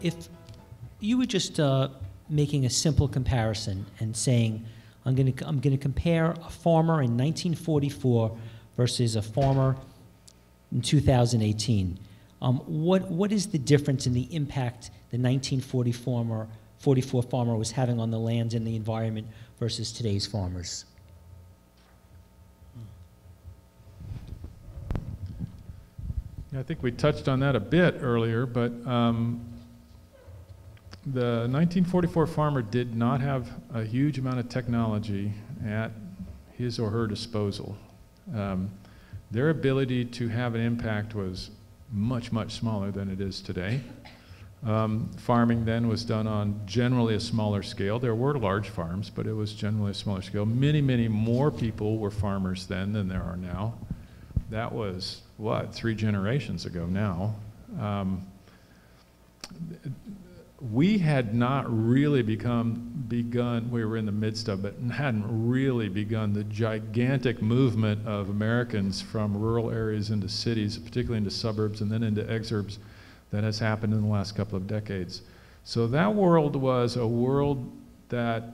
if you were just making a simple comparison and saying, I'm going to compare a farmer in 1944 versus a farmer in 2018. What is the difference in the impact the 1944 farmer was having on the land and the environment versus today's farmers? Yeah, I think we touched on that a bit earlier, but the 1944 farmer did not have a huge amount of technology at his or her disposal. Their ability to have an impact was much, much smaller than it is today. Farming then was done on generally a smaller scale. There were large farms, but it was generally a smaller scale. Many, many more people were farmers then than there are now. That was, what, 3 generations ago now. We had not really begun, we were in the midst of it, and hadn't really begun the gigantic movement of Americans from rural areas into cities, particularly into suburbs and then into exurbs, that has happened in the last couple of decades. So that world was a world that,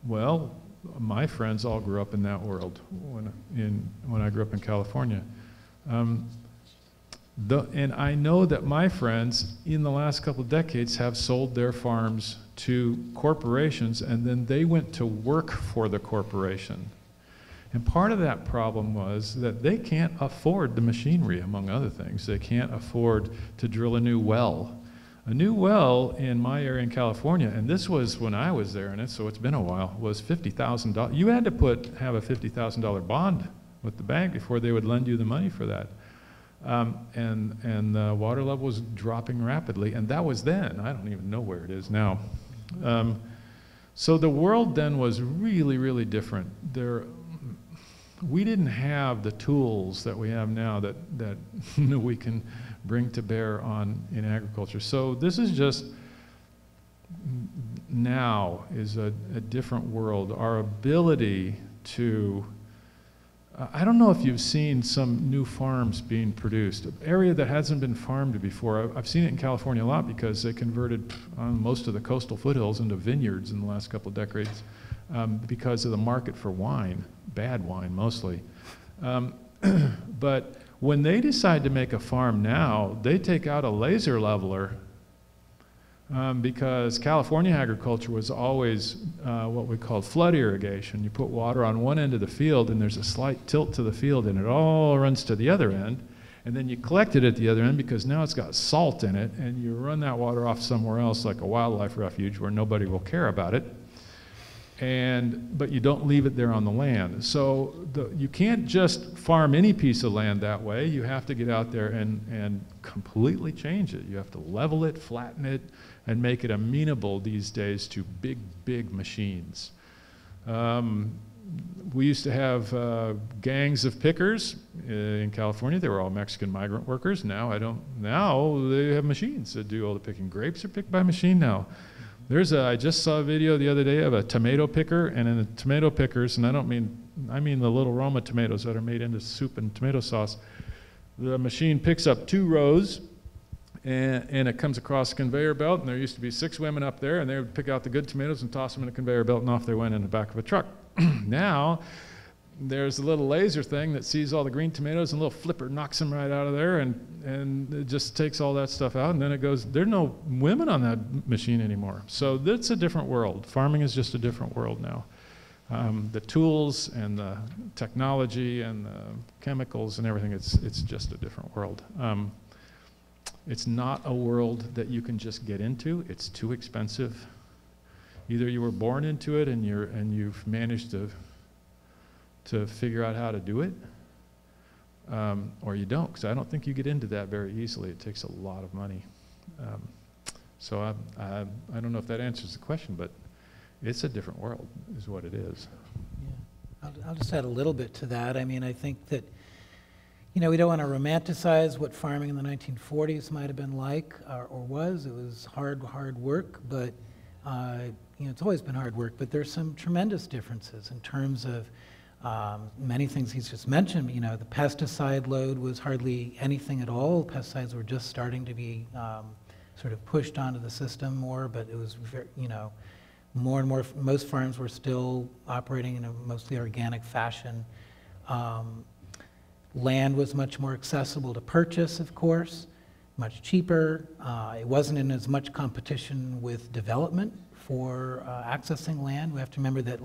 well, my friends all grew up in that world when I grew up in California. And I know that my friends in the last couple of decades have sold their farms to corporations, and then they went to work for the corporation. And part of that problem was that they can't afford the machinery, among other things. They can't afford to drill a new well. A new well in my area in California, and this was when I was there in it, so it's been a while, was $50,000. You had to have a $50,000 bond with the bank before they would lend you the money for that. And the water level was dropping rapidly, and that was then. I don't even know where it is now. So the world then was really, really different. We didn't have the tools that we have now that we can bring to bear in agriculture. So this is just, now is a different world. Our ability to, I don't know if you've seen some new farms being produced, an area that hasn't been farmed before. I've seen it in California a lot because they converted most of the coastal foothills into vineyards in the last couple of decades because of the market for wine, bad wine mostly. But when they decide to make a farm now, they take out a laser leveler because California agriculture was always what we called flood irrigation. You put water on one end of the field and there's a slight tilt to the field and it all runs to the other end, and then you collect it at the other end because now it's got salt in it, and you run that water off somewhere else like a wildlife refuge where nobody will care about it. But you don't leave it there on the land. So you can't just farm any piece of land that way. You have to get out there and completely change it. You have to level it, flatten it, and make it amenable these days to big, big machines. We used to have gangs of pickers in California. They were all Mexican migrant workers. Now they have machines that do all the picking. Grapes are picked by machine now. I just saw a video the other day of a tomato picker, and in the tomato pickers, and I mean the little Roma tomatoes that are made into soup and tomato sauce, the machine picks up 2 rows, and it comes across a conveyor belt, and there used to be 6 women up there, and they would pick out the good tomatoes and toss them in a conveyor belt, and off they went in the back of a truck. Now, there's a little laser thing that sees all the green tomatoes, and a little flipper knocks them right out of there, and it just takes all that stuff out, and then it goes, there are no women on that machine anymore. So that's a different world. Farming is just a different world now. The tools and the technology and the chemicals and everything, it's just a different world. It's not a world that you can just get into. It's too expensive. Either you were born into it and you've managed to figure out how to do it, or you don't, because I don't think you get into that very easily. It takes a lot of money. So I don't know if that answers the question, but it's a different world is what it is. Yeah. I'll just add a little bit to that. I mean, I think that, we don't want to romanticize what farming in the 1940s might have been like or was. It was hard work, but it's always been hard work, but there's some tremendous differences in terms of many things he's just mentioned. The pesticide load was hardly anything at all. Pesticides were just starting to be sort of pushed onto the system more, but it was very, more and more, most farms were still operating in a mostly organic fashion. Land was much more accessible to purchase, of course, much cheaper. It wasn't in as much competition with development for accessing land. We have to remember that,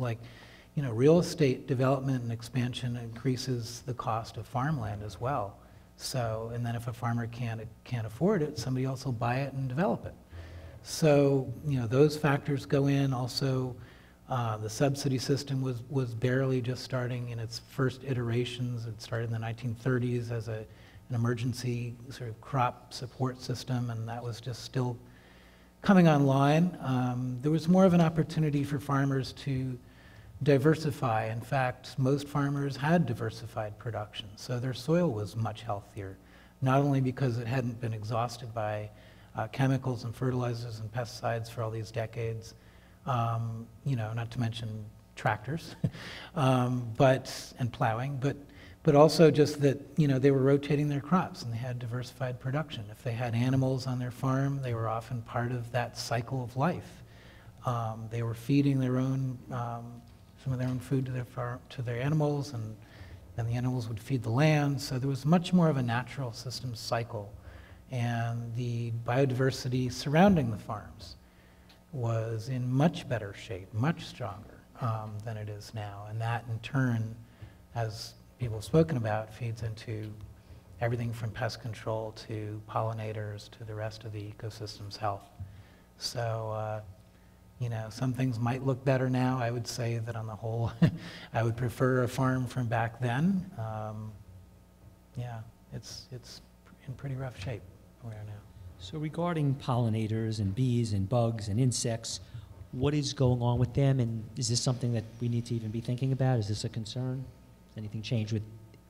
real estate development and expansion increases the cost of farmland as well. So, and then if a farmer can't afford it, somebody else will buy it and develop it. So, those factors go in. Also, the subsidy system was barely just starting in its first iterations. It started in the 1930s as an emergency sort of crop support system, and that was just still coming online. There was more of an opportunity for farmers to diversify. In fact, most farmers had diversified production, so their soil was much healthier, not only because it hadn't been exhausted by chemicals and fertilizers and pesticides for all these decades, not to mention tractors, and plowing, but also just that, they were rotating their crops and they had diversified production. If they had animals on their farm, they were often part of that cycle of life. They were feeding their own, some of their own food to their animals, and then the animals would feed the land. So there was much more of a natural systems cycle. And the biodiversity surrounding the farms was in much better shape, much stronger than it is now. And that, in turn, as people have spoken about, feeds into everything from pest control to pollinators to the rest of the ecosystem's health. So, some things might look better now. I would say that on the whole, I would prefer a farm from back then. It's in pretty rough shape where we are now. So regarding pollinators and bees and bugs and insects, what is going on with them, and is this something that we need to even be thinking about? Is this a concern? Has anything changed with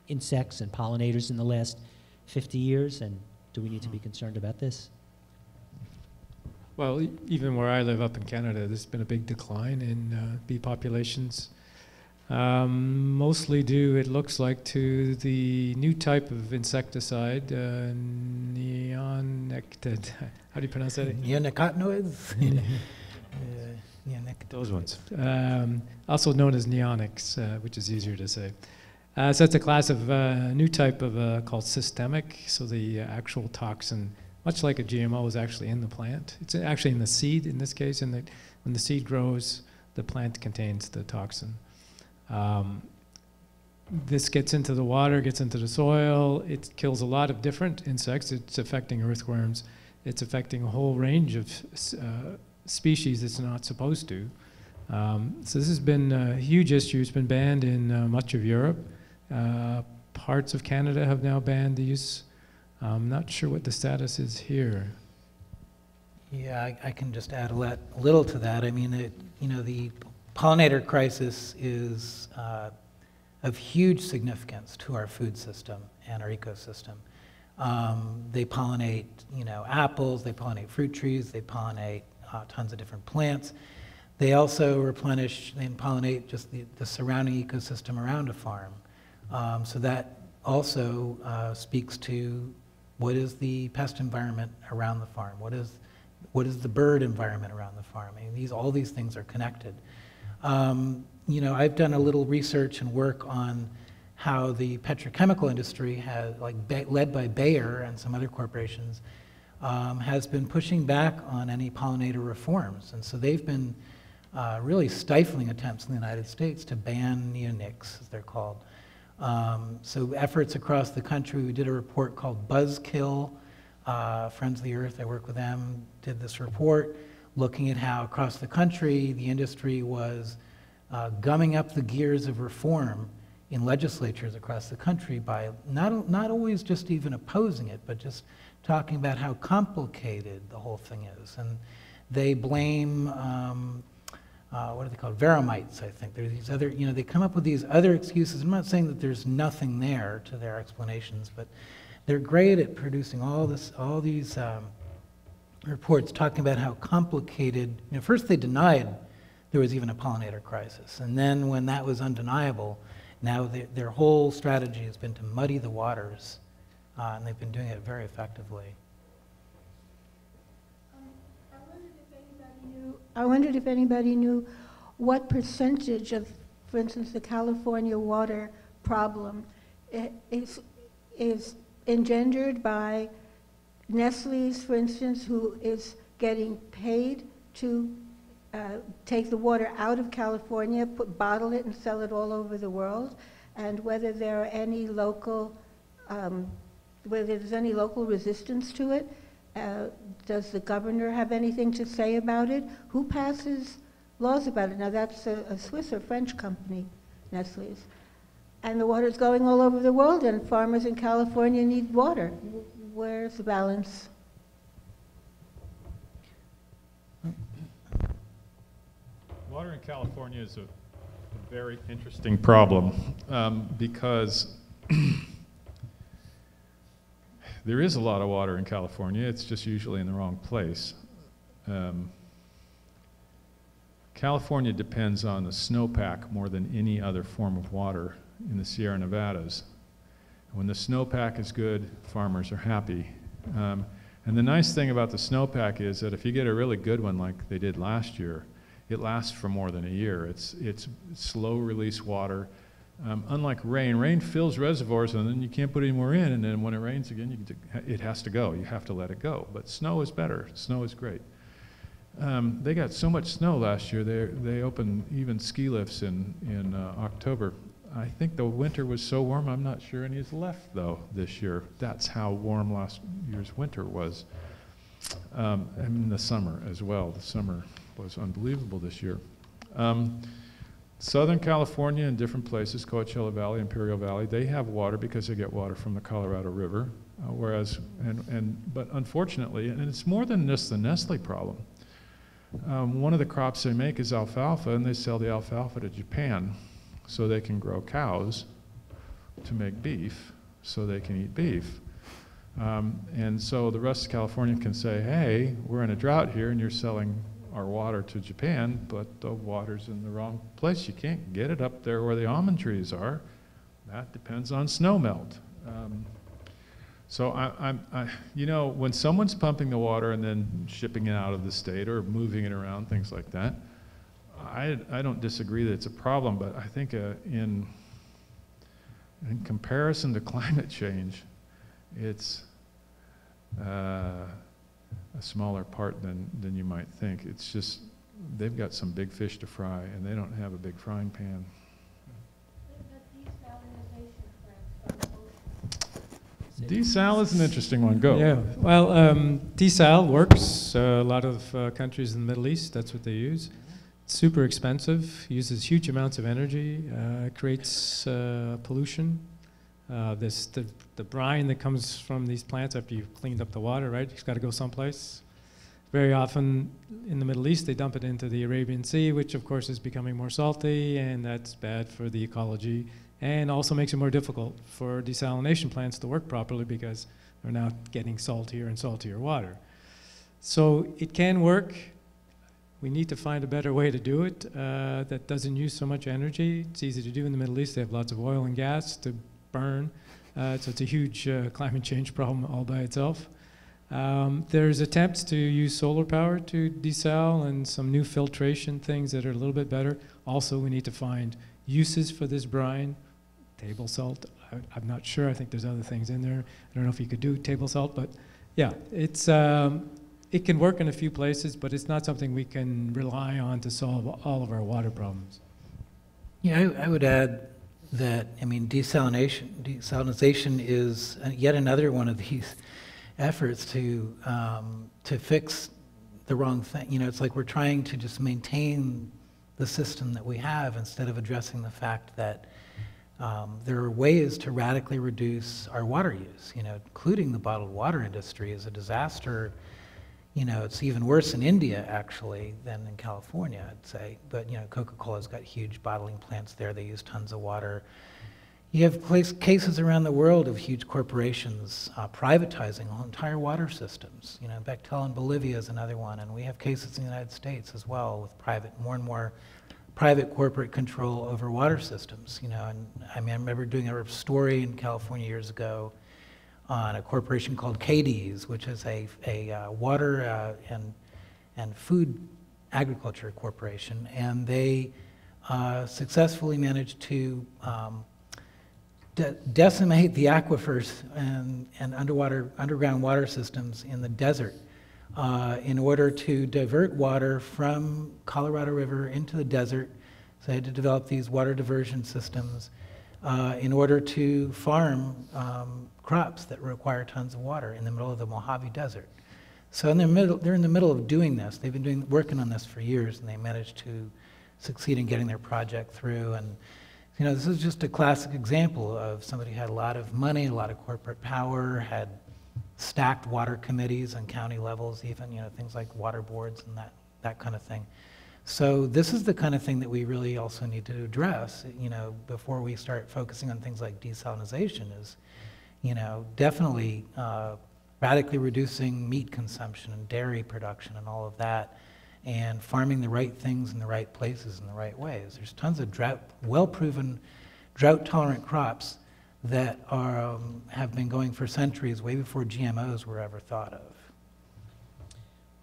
insects and pollinators in the last 50 years, and do we need to be concerned about this? Well, even where I live up in Canada, there's been a big decline in bee populations. Mostly due, it looks like, to the new type of insecticide, neonicotinoids. How do you pronounce that? Neonicotinoids? Those ones. Also known as neonics, which is easier to say. So it's a class of new type of called systemic. So the actual toxin, much like a GMO, is actually in the plant. It's actually in the seed in this case, and when the seed grows, the plant contains the toxin. This gets into the water, gets into the soil. It kills a lot of different insects. It's affecting earthworms. It's affecting a whole range of species it's not supposed to. So this has been a huge issue. It's been banned in much of Europe. Parts of Canada have now banned the use. I'm not sure what the status is here. Yeah, I can just add a little to that. I mean, the pollinator crisis is of huge significance to our food system and our ecosystem. They pollinate, apples, they pollinate fruit trees, they pollinate tons of different plants. They also replenish and pollinate just the surrounding ecosystem around a farm. So that also speaks to what is the pest environment around the farm? What is the bird environment around the farm? I mean, all these things are connected. I've done a little research and work on how the petrochemical industry has, led by Bayer and some other corporations, has been pushing back on any pollinator reforms. And so they've been really stifling attempts in the United States to ban neonics, as they're called. So efforts across the country, we did a report called Buzzkill. Friends of the Earth, I work with them, did this report looking at how across the country the industry was gumming up the gears of reform in legislatures across the country by not always just even opposing it, but just talking about how complicated the whole thing is. And they blame, what are they called, veromites, I think. There's these other, they come up with these other excuses. I'm not saying that there's nothing there to their explanations, but they're great at producing all these reports talking about how complicated, first they denied there was even a pollinator crisis. And then when that was undeniable, now their whole strategy has been to muddy the waters, and they've been doing it very effectively. I wondered if anybody knew what percentage of, for instance, the California water problem is engendered by Nestle's, for instance, who is getting paid to take the water out of California, bottle it and sell it all over the world, and whether there are any local, whether there's any local resistance to it. Does the governor have anything to say about it? Who passes laws about it? Now that's a Swiss or French company, Nestle's. And the water's going all over the world, and farmers in California need water. Where's the balance? Water in California is a very interesting problem because there is a lot of water in California. It's just usually in the wrong place. California depends on the snowpack more than any other form of water in the Sierra Nevadas. When the snowpack is good, farmers are happy. And the nice thing about the snowpack is that if you get a really good one like they did last year, it lasts for more than a year. It's slow release water. Unlike rain, rain fills reservoirs and then you can't put any more in, and then when it rains again, it has to go. You have to let it go. But snow is better. Snow is great. They got so much snow last year, they opened even ski lifts in October. I think the winter was so warm, I'm not sure any is left though this year. That's how warm last year's winter was. And the summer as well. The summer was unbelievable this year. Southern California and different places, Coachella Valley, Imperial Valley, they have water because they get water from the Colorado River. But unfortunately, and it's more than just the Nestle problem. One of the crops they make is alfalfa, and they sell the alfalfa to Japan so they can grow cows to make beef, so they can eat beef. And so the rest of California can say, hey, we're in a drought here and you're selling our water to Japan, but the water's in the wrong place. You can't get it up there where the almond trees are. That depends on snow melt. So you know, when someone's pumping the water and then shipping it out of the state or moving it around, things like that, I don't disagree that it's a problem, but I think in comparison to climate change, it's a smaller part than you might think. It's just, they've got some big fish to fry, and they don't have a big frying pan. Desal is an interesting one. Go. Yeah, well, desal works. A lot of countries in the Middle East, that's what they use. It's super expensive, uses huge amounts of energy, creates pollution. The brine that comes from these plants after you've cleaned up the water, right? It's got to go someplace. Very often in the Middle East, they dump it into the Arabian Sea, which of course is becoming more salty, and that's bad for the ecology, and also makes it more difficult for desalination plants to work properly because they're now getting saltier and saltier water. So it can work. We need to find a better way to do it that doesn't use so much energy. It's easy to do in the Middle East. They have lots of oil and gas to burn. So it's a huge climate change problem all by itself. There's attempts to use solar power to desal and some new filtration things that are a little bit better. Also, we need to find uses for this brine. Table salt, I'm not sure. I think there's other things in there. I don't know if you could do table salt, but yeah, it's it can work in a few places, but it's not something we can rely on to solve all of our water problems. Yeah, I would add that, I mean, desalination is yet another one of these efforts to fix the wrong thing. You know, it's like we're trying to just maintain the system that we have instead of addressing the fact that there are ways to radically reduce our water use, you know, including the bottled water industry is a disaster. You know, it's even worse in India, actually, than in California, I'd say. But, you know, Coca-Cola's got huge bottling plants there. They use tons of water. You have cases around the world of huge corporations privatizing whole entire water systems. You know, Bechtel in Bolivia is another one, and we have cases in the United States as well with more and more private corporate control over water systems. You know, and I mean, I remember doing a story in California years ago on a corporation called Cadiz, which is a water and food Agriculture Corporation, and they successfully managed to decimate the aquifers and underground water systems in the desert in order to divert water from Colorado River into the desert. So they had to develop these water diversion systems in order to farm crops that require tons of water in the middle of the Mojave Desert. So they're in the middle of doing this. They've been working on this for years, and they managed to succeed in getting their project through. And you know, this is just a classic example of somebody who had a lot of money, a lot of corporate power, had stacked water committees on county levels, even, you know, things like water boards and that kind of thing. So this is the kind of thing that we really also need to address, you know, before we start focusing on things like desalination, is, you know, definitely radically reducing meat consumption and dairy production and all of that, and farming the right things in the right places in the right ways. There's tons of well-proven drought-tolerant crops that have been going for centuries, way before GMOs were ever thought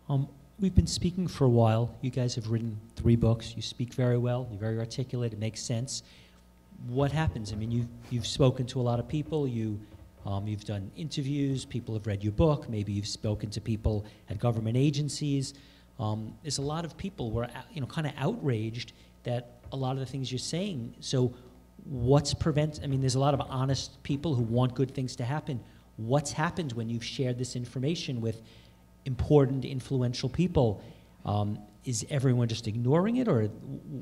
of. We've been speaking for a while. You guys have written 3 books. You speak very well. You're very articulate. It makes sense. What happens? I mean, you've spoken to a lot of people. You've done interviews. People have read your book. Maybe you've spoken to people at government agencies. There's a lot of people who are, you know, kind of outraged that a lot of the things you're saying. So what's I mean, there's a lot of honest people who want good things to happen. What's happened when you've shared this information with important, influential people? Is everyone just ignoring it, or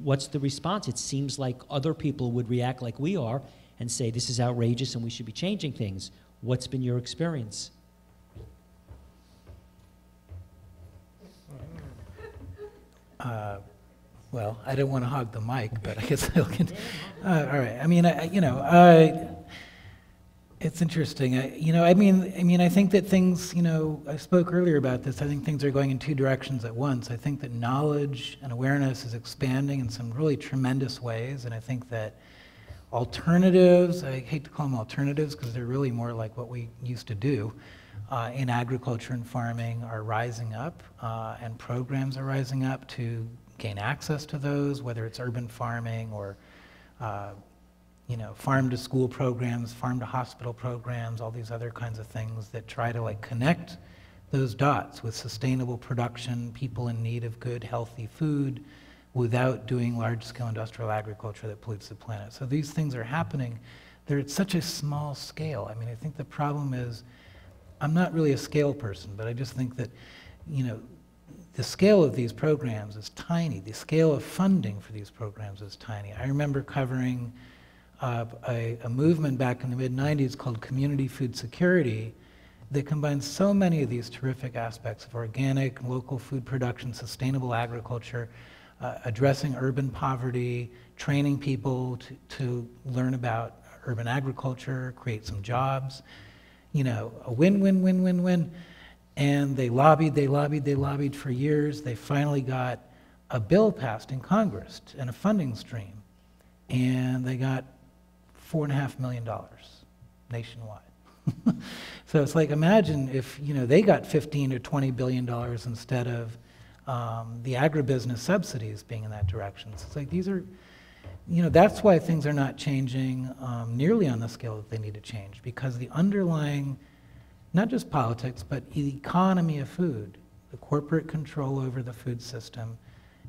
what's the response? It seems like other people would react like we are and say, this is outrageous and we should be changing things. What's been your experience? Well, I don't want to hog the mic, but I guess I'll continue. All right. I mean, it's interesting. I mean, I think that things, you know, I spoke earlier about this. I think things are going in 2 directions at once. I think that knowledge and awareness is expanding in some really tremendous ways, and I think that alternatives, I hate to call them alternatives because they're really more like what we used to do in agriculture and farming, are rising up, and programs are rising up to gain access to those, whether it's urban farming or you know, farm-to-school programs, farm-to-hospital programs, all these other kinds of things that try to like connect those dots with sustainable production, people in need of good, healthy food, without doing large-scale industrial agriculture that pollutes the planet. So these things are happening. They're at such a small scale. I mean, I think the problem is, I'm not really a scale person, but I just think that, you know, the scale of these programs is tiny. The scale of funding for these programs is tiny. I remember covering a movement back in the mid-90s called Community Food Security that combines so many of these terrific aspects of organic, local food production, sustainable agriculture, addressing urban poverty, training people to learn about urban agriculture, create some jobs, you know, a win-win-win-win-win. And they lobbied for years. They finally got a bill passed in Congress and a funding stream. And they got $4.5 million nationwide. So it's like, imagine if, you know, they got 15 or 20 billion dollars instead of the agribusiness subsidies being in that direction. So it's like, these are, you know, that's why things are not changing nearly on the scale that they need to change, because the underlying, not just politics, but the economy of food, the corporate control over the food system,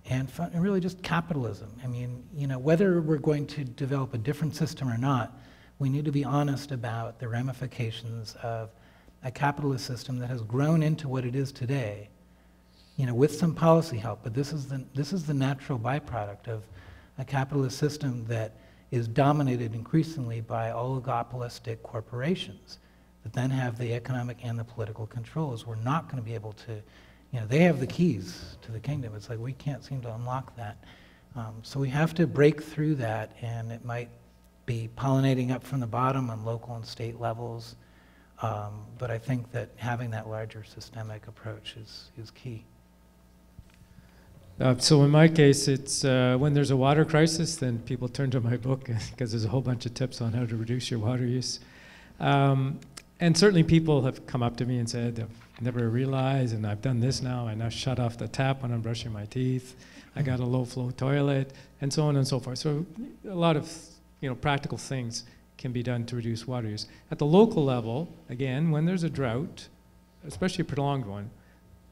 and really just capitalism. I mean, you know, whether we're going to develop a different system or not, we need to be honest about the ramifications of a capitalist system that has grown into what it is today, you know, with some policy help. But this is the natural byproduct of a capitalist system that is dominated increasingly by oligopolistic corporations that then have the economic and the political controls. We're not going to be able to, you know, they have the keys to the kingdom. It's like we can't seem to unlock that. So we have to break through that, and it might be pollinating up from the bottom on local and state levels. But I think that having that larger systemic approach is key. So in my case, it's when there's a water crisis, then people turn to my book because there's a whole bunch of tips on how to reduce your water use. And certainly people have come up to me and said, never realized, and I've done this now. I now shut off the tap when I'm brushing my teeth. I got a low-flow toilet, and so on and so forth. So a lot of practical things can be done to reduce water use. At the local level, again, when there's a drought, especially a prolonged one,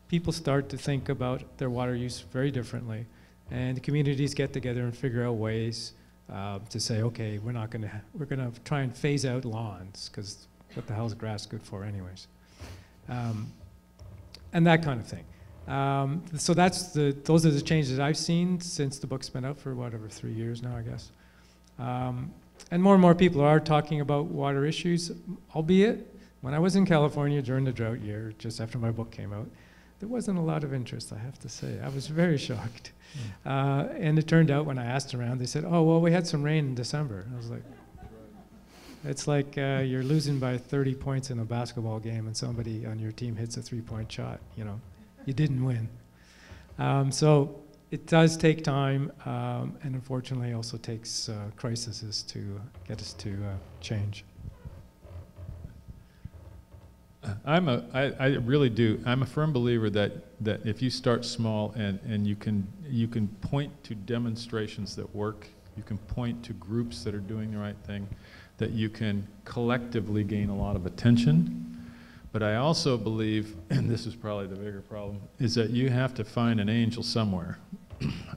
people start to think about their water use very differently, and the communities get together and figure out ways to say, okay, we're gonna try and phase out lawns, because what the hell is grass good for anyways? And that kind of thing. So those are the changes I've seen since the book's been out for whatever, 3 years now, I guess. And more people are talking about water issues, albeit when I was in California during the drought year, just after my book came out, there wasn't a lot of interest, I have to say. I was very shocked. And it turned out when I asked around, they said, oh, well, we had some rain in December. I was like, it's like you're losing by 30 points in a basketball game and somebody on your team hits a 3-point shot, You didn't win. So it does take time, and unfortunately also takes crises to get us to change. I really do. I'm a firm believer that if you start small and you can point to demonstrations that work, you can point to groups that are doing the right thing, that you can collectively gain a lot of attention. But I also believe, and this is probably the bigger problem, is that you have to find an angel somewhere.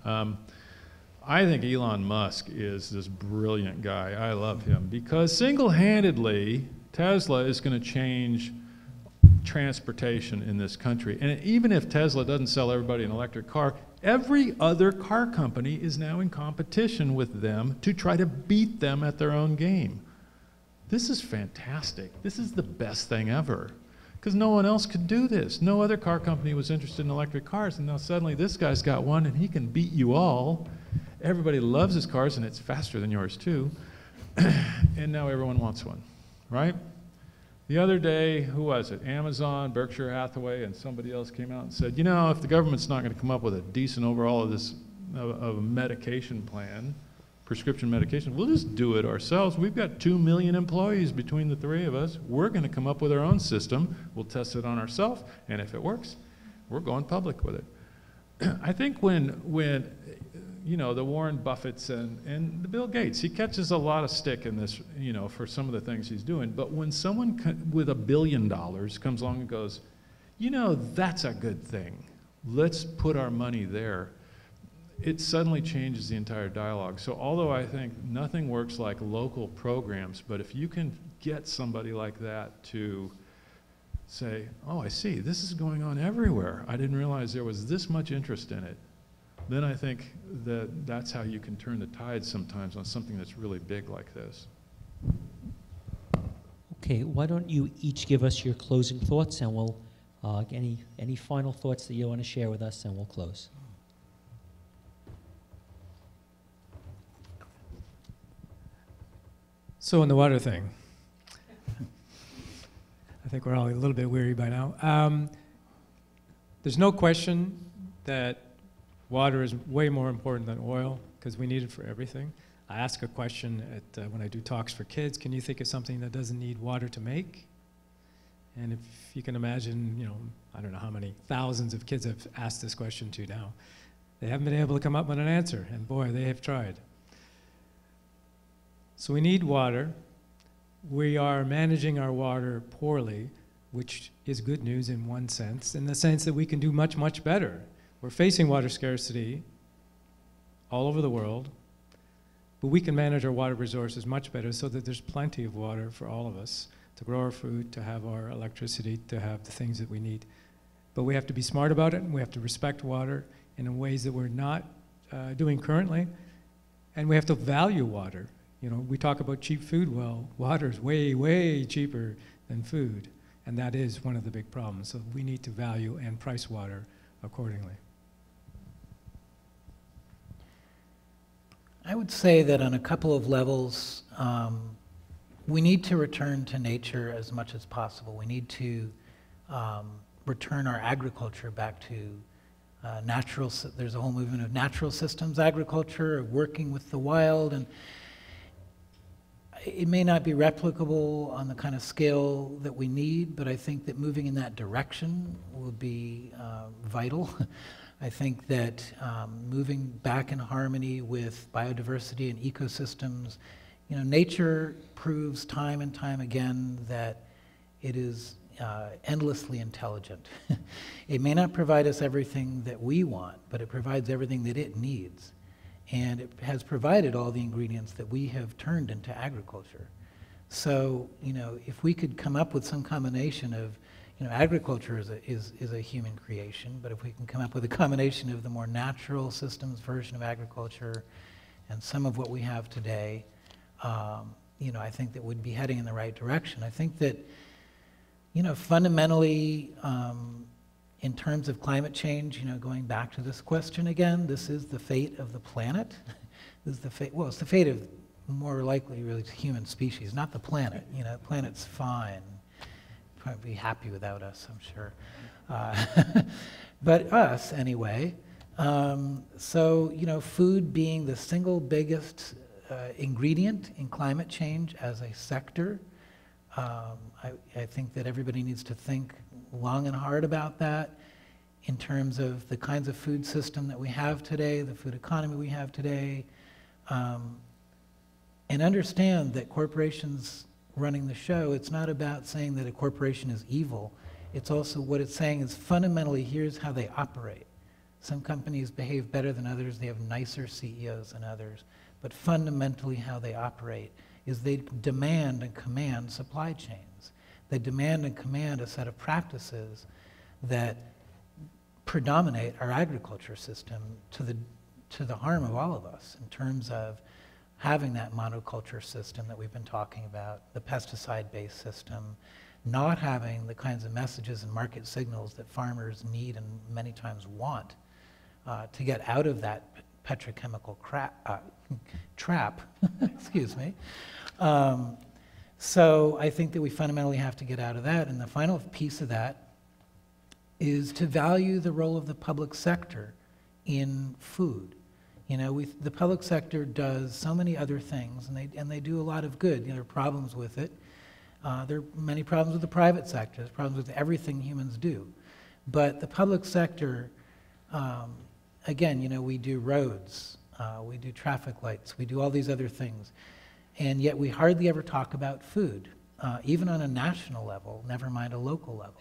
I think Elon Musk is this brilliant guy. I love him because single-handedly, Tesla is going to change transportation in this country. And even if Tesla doesn't sell everybody an electric car, every other car company is now in competition with them to try to beat them at their own game. This is fantastic. This is the best thing ever. Because no one else could do this. No other car company was interested in electric cars, and now suddenly this guy's got one and he can beat you all. Everybody loves his cars, and it's faster than yours too. And now everyone wants one, right? The other day, who was it? Amazon, Berkshire Hathaway, and somebody else came out and said, if the government's not going to come up with a decent overhaul of this of a medication plan, prescription medication, we'll just do it ourselves. We've got 2 million employees between the three of us. We're going to come up with our own system. We'll test it on ourselves, and if it works, we're going public with it. I think when the Warren Buffetts and the Bill Gates, he catches a lot of stick in this, for some of the things he's doing. But when someone with $1 billion comes along and goes, that's a good thing. Let's put our money there. It suddenly changes the entire dialogue. So although I think nothing works like local programs, but if you can get somebody like that to say, oh, I see, this is going on everywhere. I didn't realize there was this much interest in it. Then I think that's how you can turn the tide sometimes on something that's really big like this. Okay, why don't you each give us your closing thoughts, and we'll, any final thoughts that you want to share with us, and we'll close. So on the water thing, I think we're all a little bit weary by now. There's no question that water is way more important than oil because we need it for everything. I ask a question when I do talks for kids, can you think of something that doesn't need water to make? And if you can imagine, I don't know how many thousands of kids I've asked this question to now. They haven't been able to come up with an answer, and boy, they have tried. So we need water. We are managing our water poorly, which is good news in one sense, in the sense that we can do much, much better. We're facing water scarcity all over the world, but we can manage our water resources much better so that there's plenty of water for all of us to grow our food, to have our electricity, to have the things that we need. But we have to be smart about it, and we have to respect water in ways that we're not doing currently, and we have to value water. We talk about cheap food. Well, water is way, way cheaper than food, and that is one of the big problems. So we need to value and price water accordingly. I would say that on a couple of levels, we need to return to nature as much as possible. We need to return our agriculture back to there's a whole movement of natural systems agriculture, of working with the wild, and it may not be replicable on the kind of scale that we need, but I think that moving in that direction will be vital. I think that moving back in harmony with biodiversity and ecosystems, you know, nature proves time and time again that it is endlessly intelligent. It may not provide us everything that we want, but it provides everything that it needs. And it has provided all the ingredients that we have turned into agriculture. So, you know, if we could come up with some combination of, you know, agriculture is a human creation, but if we can come up with a combination of the more natural systems version of agriculture and some of what we have today, you know, I think that we'd be heading in the right direction. I think that, you know, fundamentally, in terms of climate change, you know, going back to this question again, this is the fate of the planet. This is the fate, well, it's the fate of more likely really human species, not the planet. You know, the planet's fine. Probably be happy without us, I'm sure. But us, anyway. So, you know, food being the single biggest ingredient in climate change as a sector, I think that everybody needs to think long and hard about that in terms of the kinds of food system that we have today, the food economy we have today, and understand that corporations running the show, it's not about saying that a corporation is evil. It's also what it's saying is fundamentally here's how they operate. Some companies behave better than others, they have nicer CEOs than others, but fundamentally how they operate is they demand and command supply chains. They demand and command a set of practices that predominate our agriculture system to the harm of all of us in terms of having that monoculture system that we've been talking about, the pesticide-based system, not having the kinds of messages and market signals that farmers need and many times want to get out of that petrochemical trap, excuse me. So I think that we fundamentally have to get out of that. And the final piece of that is to value the role of the public sector in food. You know, the public sector does so many other things, and they do a lot of good. You know, there are problems with it. There are many problems with the private sector. There's problems with everything humans do. But the public sector, again, you know, we do roads, we do traffic lights, we do all these other things. And yet we hardly ever talk about food, even on a national level, never mind a local level.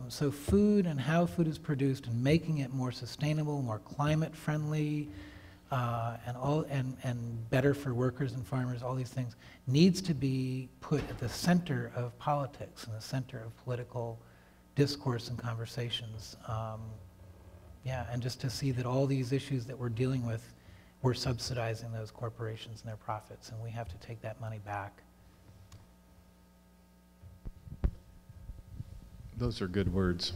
So food and how food is produced and making it more sustainable, more climate friendly, and better for workers and farmers, all these things, needs to be put at the center of politics and the center of political discourse and conversations. Yeah, and just to see that all these issues that we're dealing with, we're subsidizing those corporations and their profits, and we have to take that money back. Those are good words.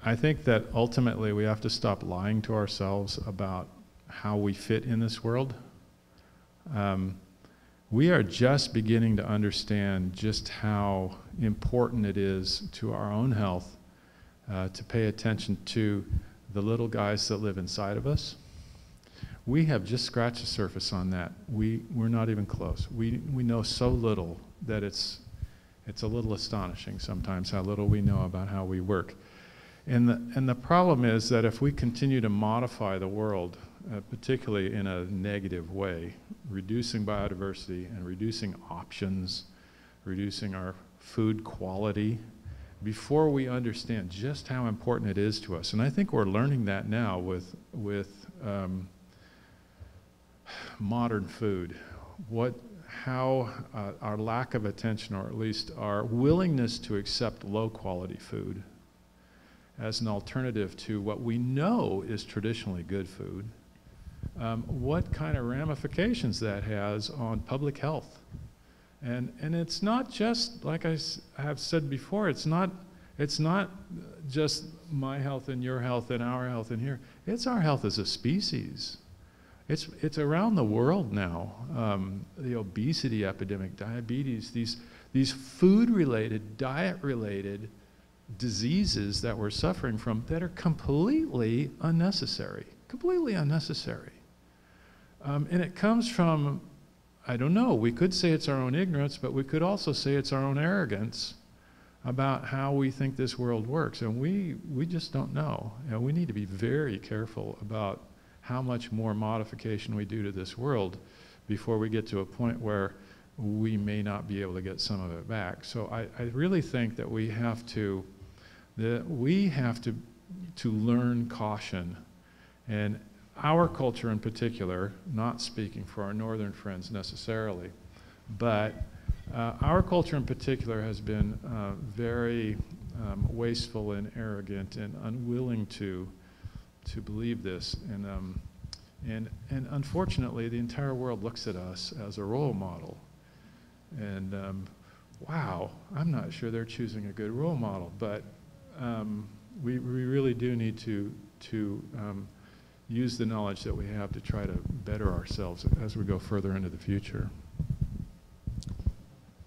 I think that ultimately we have to stop lying to ourselves about how we fit in this world. We are just beginning to understand just how important it is to our own health to pay attention to the little guys that live inside of us. We have just scratched the surface on that. We're not even close. We know so little that it's a little astonishing sometimes how little we know about how we work. And the problem is that if we continue to modify the world, particularly in a negative way, reducing biodiversity and reducing options, reducing our food quality, before we understand just how important it is to us. And I think we're learning that now with modern food. How our lack of attention, or at least our willingness to accept low quality food as an alternative to what we know is traditionally good food, what kind of ramifications that has on public health. And it's not just, like I have said before, it's not just my health and your health and our health in here. It's our health as a species. It's around the world now. The obesity epidemic, diabetes, these food-related, diet-related diseases that we're suffering from that are completely unnecessary, completely unnecessary. And it comes from I don't know. We could say it's our own ignorance, but we could also say it's our own arrogance about how we think this world works. And we just don't know. And we need to be very careful about how much more modification we do to this world before we get to a point where we may not be able to get some of it back. So I really think that we have to learn caution. And our culture in particular, not speaking for our northern friends necessarily, but our culture in particular has been very wasteful and arrogant and unwilling to believe this. And unfortunately, the entire world looks at us as a role model. And wow, I'm not sure they're choosing a good role model, but we really do need to use the knowledge that we have to try to better ourselves as we go further into the future.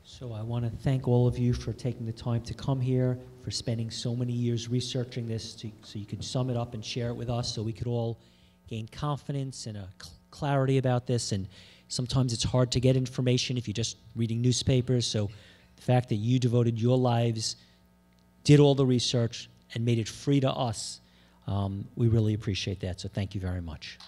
So I want to thank all of you for taking the time to come here, for spending so many years researching this so you could sum it up and share it with us so we could all gain confidence and a clarity about this. And sometimes it's hard to get information if you're just reading newspapers. So the fact that you devoted your lives, did all the research, and made it free to us, we really appreciate that. So thank you very much.